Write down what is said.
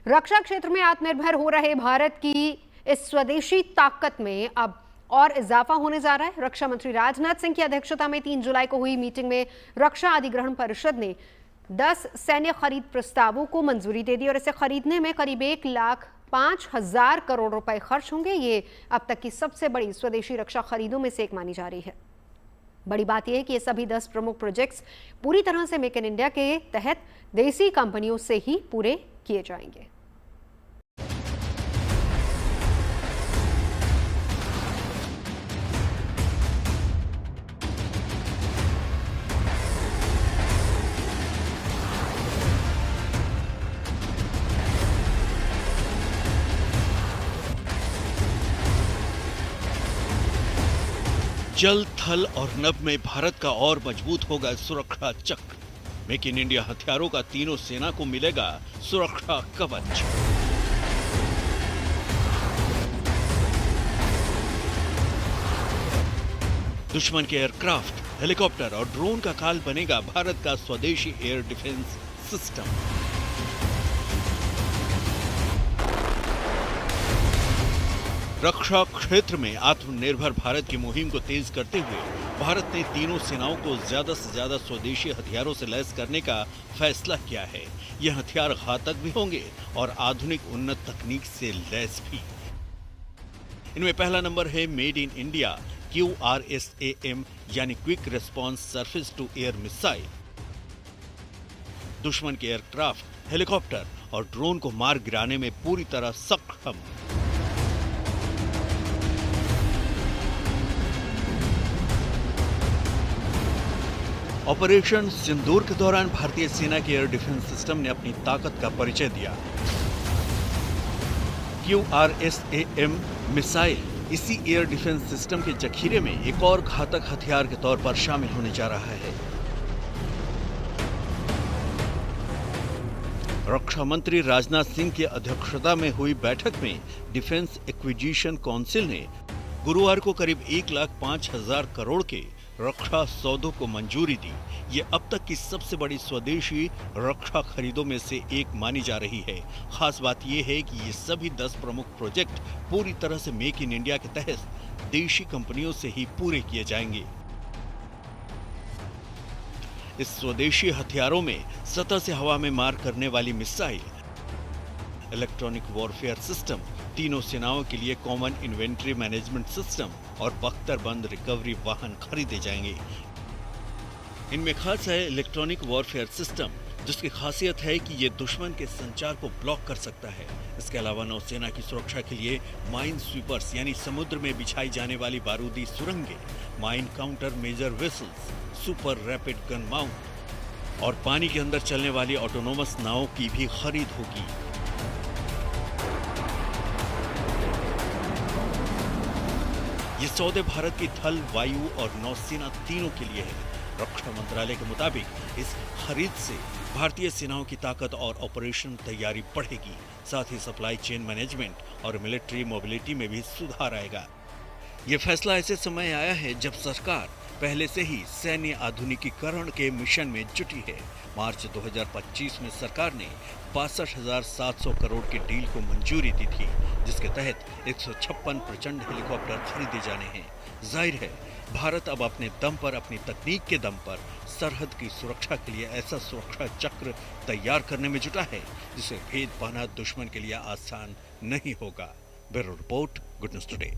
रक्षा क्षेत्र में आत्मनिर्भर हो रहे भारत की इस स्वदेशी ताकत में अब और इजाफा होने जा रहा है। रक्षा मंत्री राजनाथ सिंह की अध्यक्षता में 3 जुलाई को हुई मीटिंग में रक्षा अधिग्रहण परिषद ने 10 सैन्य खरीद प्रस्तावों को मंजूरी दे दी और इसे खरीदने में करीब 1,05,000 करोड़ रुपए खर्च होंगे। ये अब तक की सबसे बड़ी स्वदेशी रक्षा खरीदों में से एक मानी जा रही है। बड़ी बात यह है कि ये सभी 10 प्रमुख प्रोजेक्ट्स पूरी तरह से मेक इन इंडिया के तहत देसी कंपनियों से ही पूरे किए जाएंगे। जल, थल और नभ में भारत का और मजबूत होगा सुरक्षा चक्र। मेक इन इंडिया हथियारों का तीनों सेना को मिलेगा सुरक्षा कवच। दुश्मन के एयरक्राफ्ट, हेलीकॉप्टर और ड्रोन का काल बनेगा भारत का स्वदेशी एयर डिफेंस सिस्टम। रक्षा क्षेत्र में आत्मनिर्भर भारत की मुहिम को तेज करते हुए भारत ने तीनों सेनाओं को ज्यादा से ज्यादा स्वदेशी हथियारों से लैस करने का फैसला किया है। ये हथियार घातक भी होंगे और आधुनिक उन्नत तकनीक से लैस भी। इनमें पहला नंबर है मेड इन इंडिया QRSAM यानी quick response surface to air missile. दुश्मन के एयरक्राफ्ट, हेलीकॉप्टर और ड्रोन को मार गिराने में पूरी तरह सक्षम। ऑपरेशन सिंदूर के दौरान भारतीय सेना के एयर डिफेंस सिस्टम ने अपनी ताकत का परिचय दिया। QRSAM मिसाइल इसी एयर डिफेंस सिस्टम के जखीरे में एक और घातक हथियार के तौर पर शामिल होने जा रहा है। रक्षा मंत्री राजनाथ सिंह की अध्यक्षता में हुई बैठक में डिफेंस एक्विजिशन काउंसिल ने गुरुवार को करीब 1,05,000 करोड़ के रक्षा सौदों को मंजूरी दी। ये अब तक की सबसे बड़ी स्वदेशी रक्षा खरीदों में से एक मानी जा रही है। खास बात यह है कि ये सभी 10 प्रमुख प्रोजेक्ट पूरी तरह से मेक इन इंडिया के तहत देशी कंपनियों से ही पूरे किए जाएंगे। इस स्वदेशी हथियारों में सतह से हवा में मार करने वाली मिसाइल, इलेक्ट्रॉनिक वॉरफेयर सिस्टम, तीनों सेनाओं के लिए कॉमन इन्वेंट्री मैनेजमेंट सिस्टम और बख्तरबंद रिकवरी वाहन खरीदे जाएंगे। इनमें खास है इलेक्ट्रॉनिक वॉरफेयर सिस्टम, जिसकी खासियत है कि ये दुश्मन के संचार को ब्लॉक कर सकता है। इसके अलावा नौसेना की सुरक्षा के लिए माइन स्वीपर्स यानी समुद्र में बिछाई जाने वाली बारूदी सुरंगें, mine counter measure vessels, super rapid gun mount और पानी के अंदर चलने वाली ऑटोनोमस नावों की भी खरीद होगी। ये सौदे भारत की थल, वायु और नौसेना तीनों के लिए है। रक्षा मंत्रालय के मुताबिक इस खरीद से भारतीय सेनाओं की ताकत और ऑपरेशन तैयारी बढ़ेगी। साथ ही सप्लाई चेन मैनेजमेंट और मिलिट्री मोबिलिटी में भी सुधार आएगा। ये फैसला ऐसे समय आया है जब सरकार पहले से ही सैन्य आधुनिकीकरण के मिशन में जुटी है। मार्च 2025 में सरकार ने 62,700 करोड़ के डील को मंजूरी दी थी, जिसके तहत 156 प्रचंड हेलीकॉप्टर खरीदे जाने हैं। जाहिर है भारत अब अपने दम पर, अपनी तकनीक के दम पर सरहद की सुरक्षा के लिए ऐसा सुरक्षा चक्र तैयार करने में जुटा है जिसे भेद पाना दुश्मन के लिए आसान नहीं होगा। Bureau report, good news today.